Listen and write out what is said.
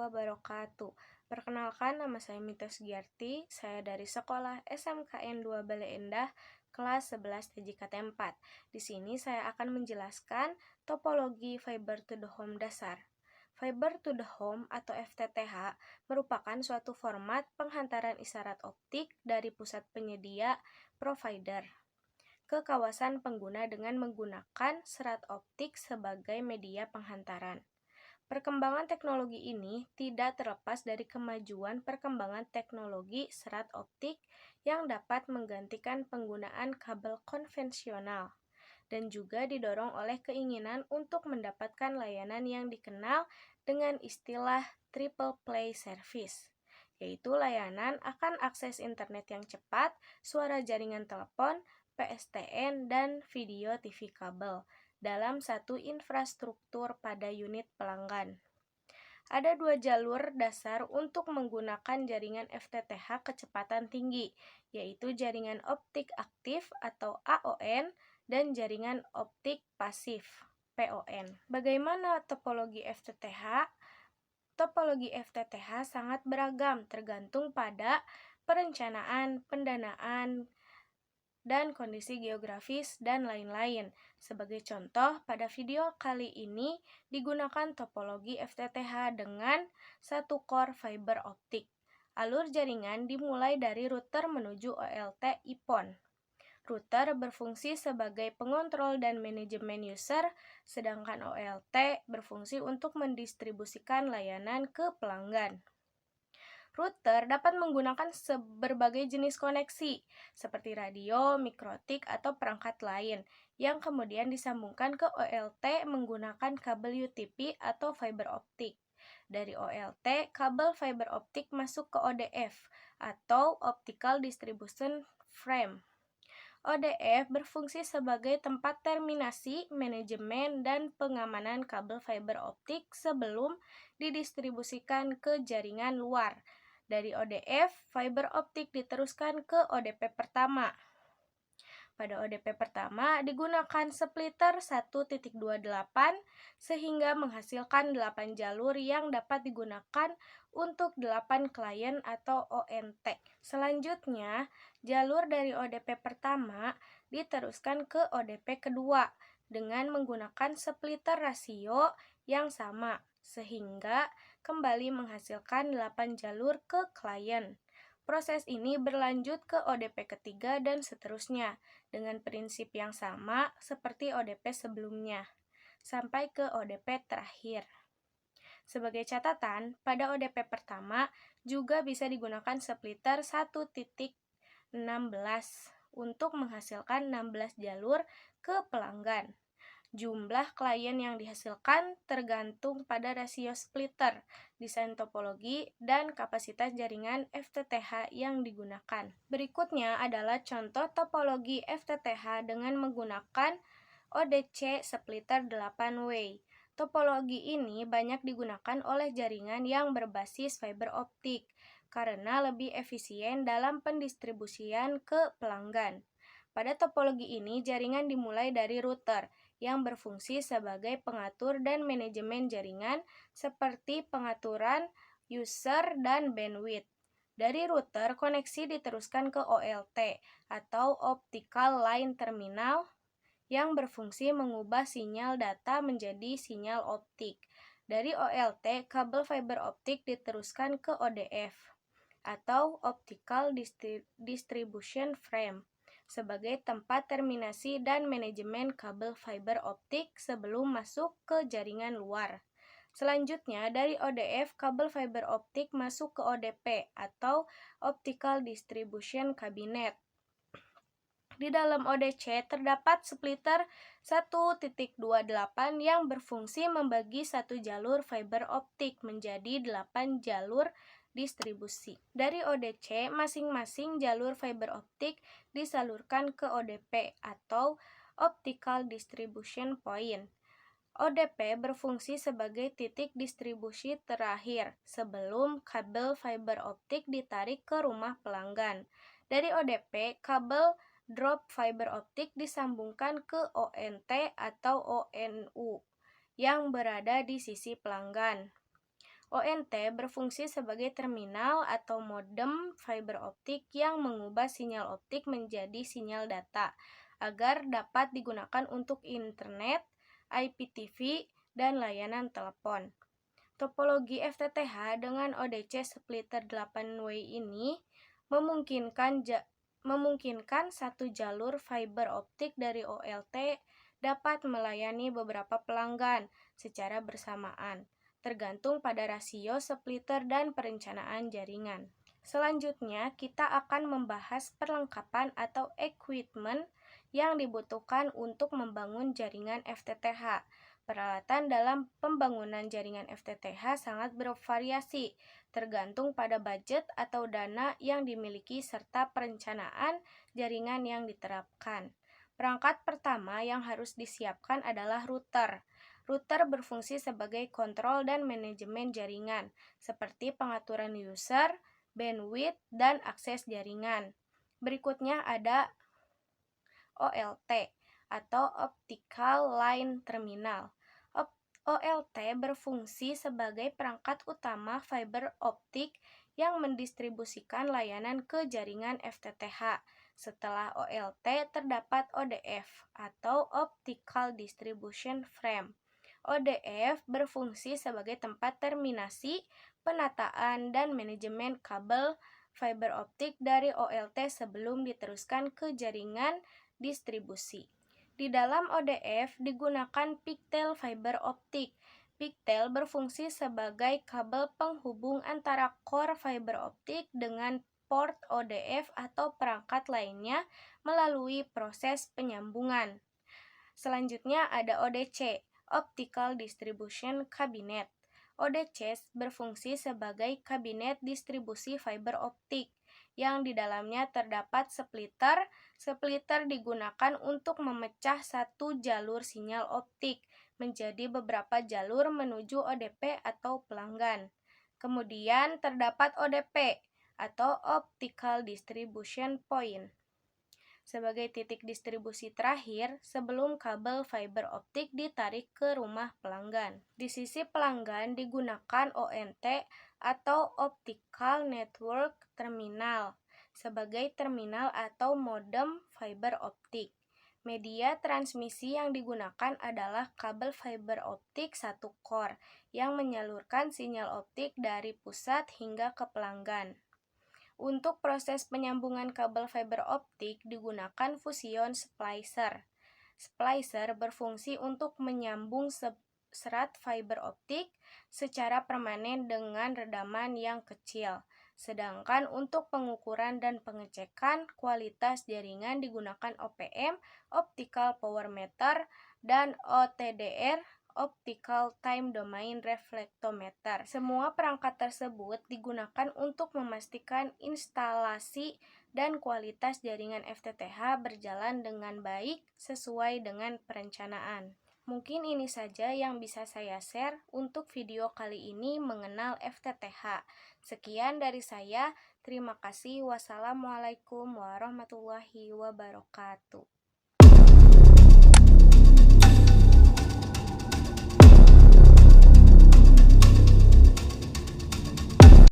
wabarakatuh. Perkenalkan, nama saya Mita Sugiarti. Saya dari sekolah SMKN 2 Bale Endah, kelas 11 TJKT 4. Di sini saya akan menjelaskan topologi fiber to the home dasar. Fiber to the home atau FTTH merupakan suatu format penghantaran isyarat optik dari pusat penyedia provider ke kawasan pengguna dengan menggunakan serat optik sebagai media penghantaran. Perkembangan teknologi ini tidak terlepas dari kemajuan perkembangan teknologi serat optik yang dapat menggantikan penggunaan kabel konvensional dan juga didorong oleh keinginan untuk mendapatkan layanan yang dikenal dengan istilah triple play service, yaitu layanan akan akses internet yang cepat, suara jaringan telepon, PSTN, dan video TV kabel dalam satu infrastruktur pada unit pelanggan. Ada dua jalur dasar untuk menggunakan jaringan FTTH kecepatan tinggi, yaitu jaringan optik aktif atau AON dan jaringan optik pasif PON. Bagaimana topologi FTTH? Topologi FTTH sangat beragam tergantung pada perencanaan, pendanaan, dan kondisi geografis, dan lain-lain. Sebagai contoh, pada video kali ini digunakan topologi FTTH dengan satu core fiber optik. Alur jaringan dimulai dari router menuju OLT IPON. Router berfungsi sebagai pengontrol dan manajemen user, sedangkan OLT berfungsi untuk mendistribusikan layanan ke pelanggan. Router dapat menggunakan berbagai jenis koneksi, seperti radio, mikrotik, atau perangkat lain, yang kemudian disambungkan ke OLT menggunakan kabel UTP atau fiber optik. Dari OLT, kabel fiber optik masuk ke ODF, atau Optical Distribution Frame. ODF berfungsi sebagai tempat terminasi, manajemen, dan pengamanan kabel fiber optik sebelum didistribusikan ke jaringan luar. Dari ODF, fiber optik diteruskan ke ODP pertama. Pada ODP pertama digunakan splitter 1.28 sehingga menghasilkan 8 jalur yang dapat digunakan untuk 8 klien atau ONT. Selanjutnya, jalur dari ODP pertama diteruskan ke ODP kedua dengan menggunakan splitter rasio yang sama sehingga kembali menghasilkan 8 jalur ke klien. Proses ini berlanjut ke ODP ketiga dan seterusnya dengan prinsip yang sama seperti ODP sebelumnya, sampai ke ODP terakhir. Sebagai catatan, pada ODP pertama juga bisa digunakan splitter 1.16 untuk menghasilkan 16 jalur ke pelanggan. Jumlah klien yang dihasilkan tergantung pada rasio splitter, desain topologi, dan kapasitas jaringan FTTH yang digunakan. Berikutnya adalah contoh topologi FTTH dengan menggunakan ODC splitter 8-way. Topologi ini banyak digunakan oleh jaringan yang berbasis fiber optik karena lebih efisien dalam pendistribusian ke pelanggan. Pada topologi ini, jaringan dimulai dari router yang berfungsi sebagai pengatur dan manajemen jaringan seperti pengaturan user dan bandwidth. Dari router, koneksi diteruskan ke OLT atau Optical Line Terminal yang berfungsi mengubah sinyal data menjadi sinyal optik. Dari OLT, kabel fiber optik diteruskan ke ODF atau Optical Distribution Frame sebagai tempat terminasi dan manajemen kabel fiber optik sebelum masuk ke jaringan luar. Selanjutnya, dari ODF, kabel fiber optik masuk ke ODP atau Optical Distribution Cabinet. Di dalam ODC terdapat splitter 1.28 yang berfungsi membagi satu jalur fiber optik menjadi 8 jalur distribusi. Dari ODC, masing-masing jalur fiber optik disalurkan ke ODP atau Optical Distribution Point. ODP berfungsi sebagai titik distribusi terakhir sebelum kabel fiber optik ditarik ke rumah pelanggan. Dari ODP, kabel drop fiber optik disambungkan ke ONT atau ONU yang berada di sisi pelanggan. ONT berfungsi sebagai terminal atau modem fiber optik yang mengubah sinyal optik menjadi sinyal data agar dapat digunakan untuk internet, IPTV, dan layanan telepon. Topologi FTTH dengan ODC splitter 8-way ini memungkinkan satu jalur fiber optik dari OLT dapat melayani beberapa pelanggan secara bersamaan, tergantung pada rasio splitter dan perencanaan jaringan. Selanjutnya, kita akan membahas perlengkapan atau equipment yang dibutuhkan untuk membangun jaringan FTTH. Peralatan dalam pembangunan jaringan FTTH sangat bervariasi, tergantung pada budget atau dana yang dimiliki serta perencanaan jaringan yang diterapkan. Perangkat pertama yang harus disiapkan adalah router. Router berfungsi sebagai kontrol dan manajemen jaringan, seperti pengaturan user, bandwidth, dan akses jaringan. Berikutnya ada OLT atau Optical Line Terminal. OLT berfungsi sebagai perangkat utama fiber optik yang mendistribusikan layanan ke jaringan FTTH. Setelah OLT terdapat ODF atau Optical Distribution Frame. ODF berfungsi sebagai tempat terminasi, penataan, dan manajemen kabel fiber optik dari OLT sebelum diteruskan ke jaringan distribusi. Di dalam ODF digunakan pigtail fiber optik. Pigtail berfungsi sebagai kabel penghubung antara core fiber optik dengan port ODF atau perangkat lainnya melalui proses penyambungan. Selanjutnya ada ODC, Optical Distribution Cabinet. ODC berfungsi sebagai kabinet distribusi fiber optik yang di dalamnya terdapat splitter. Splitter digunakan untuk memecah satu jalur sinyal optik menjadi beberapa jalur menuju ODP atau pelanggan. Kemudian terdapat ODP atau Optical Distribution Point sebagai titik distribusi terakhir sebelum kabel fiber optik ditarik ke rumah pelanggan. Di sisi pelanggan digunakan ONT atau Optical Network Terminal sebagai terminal atau modem fiber optik. Media transmisi yang digunakan adalah kabel fiber optik satu core yang menyalurkan sinyal optik dari pusat hingga ke pelanggan. Untuk proses penyambungan kabel fiber optik digunakan fusion splicer. Splicer berfungsi untuk menyambung serat fiber optik secara permanen dengan redaman yang kecil. Sedangkan untuk pengukuran dan pengecekan kualitas jaringan digunakan OPM, Optical Power Meter, dan OTDR, Optical Time Domain Reflectometer. Semua perangkat tersebut digunakan untuk memastikan instalasi dan kualitas jaringan FTTH berjalan dengan baik sesuai dengan perencanaan. Mungkin ini saja yang bisa saya share untuk video kali ini mengenal FTTH. Sekian dari saya, terima kasih. Wassalamualaikum warahmatullahi wabarakatuh.